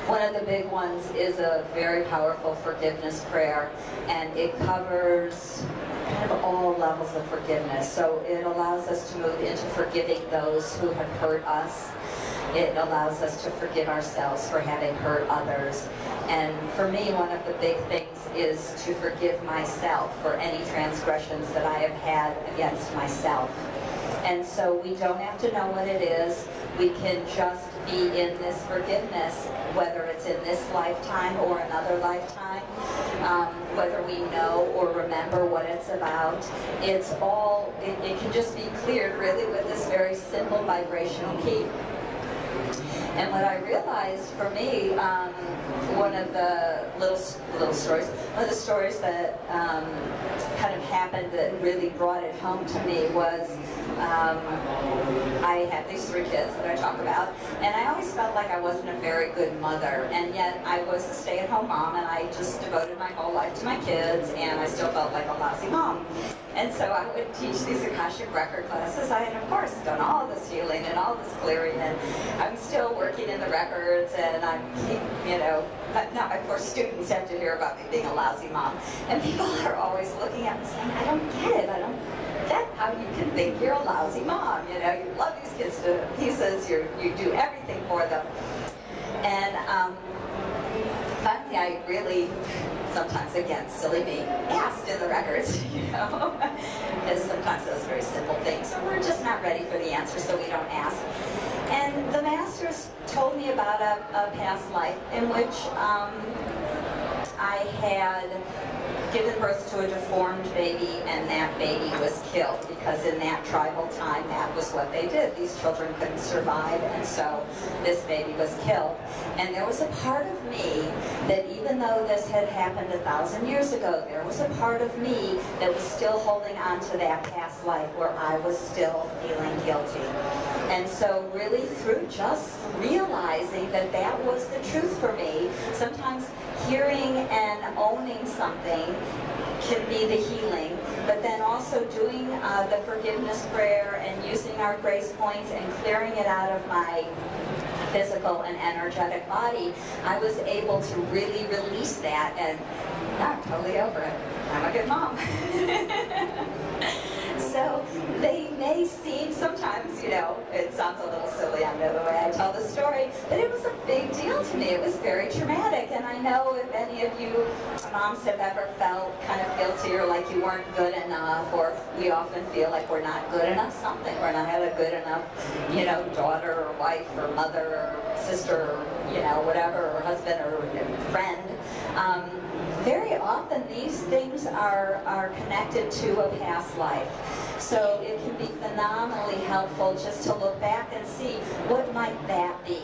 One of the big ones is a very powerful forgiveness prayer, and it covers kind of all levels of forgiveness. So it allows us to move into forgiving those who have hurt us. It allows us to forgive ourselves for having hurt others. And for me, one of the big things is to forgive myself for any transgressions that I have had against myself. And so we don't have to know what it is. We can just be in this forgiveness, whether it's in this lifetime or another lifetime, whether we know or remember what it's about. It's all, it can just be cleared really with this very simple vibrational key. And what I realized for me, one of the little stories, one of the stories that kind of happened that really brought it home to me was I had these 3 kids that I talk about, and I always felt like I wasn't a very good mother, and yet I was a stay-at-home mom, and I just devoted my whole life to my kids, and I still felt like a lousy mom. And so I would teach these Akashic record classes. I had, of course, done all this healing and all this clearing, and I'm still working in the records, and I'm, you know, now, of course, students have to hear about me being a lousy mom, and people are always looking at me saying, I don't get it, I don't get how you can think you're a lousy mom. You know, you love these kids to pieces, you do everything for them. And finally, I really, sometimes, again, silly me, asked in the records, you know, because sometimes those very simple things, or we're just not ready for the answer, so we don't ask. And the masters told me about a past life in which I had given birth to a deformed baby, and that baby was killed, because in that tribal time, that was what they did. These children couldn't survive, and so this baby was killed. And there was a part of me that, even though this had happened 1,000 years ago, there was a part of me that was still holding on to that past life where I was still feeling guilty. And so really through just realizing that that was the truth for me, sometimes hearing and owning something can be the healing, but then also doing the forgiveness prayer and using our grace points and clearing it out of my physical and energetic body, I was able to really release that, and I'm totally over it. I'm a good mom. So they may seem sometimes, you know, it sounds a little silly, I know the way I tell the story, but it was a big deal to me. It was very traumatic, and I know if any of you moms have ever felt kind of guilty or like you weren't good enough, or we often feel like we're not good enough something, we're not a good enough, you know, daughter or wife or mother or sister or, you know, whatever, or husband or friend. Very often these things are connected to a past life. So it can be phenomenally helpful just to look back and see, what might that be?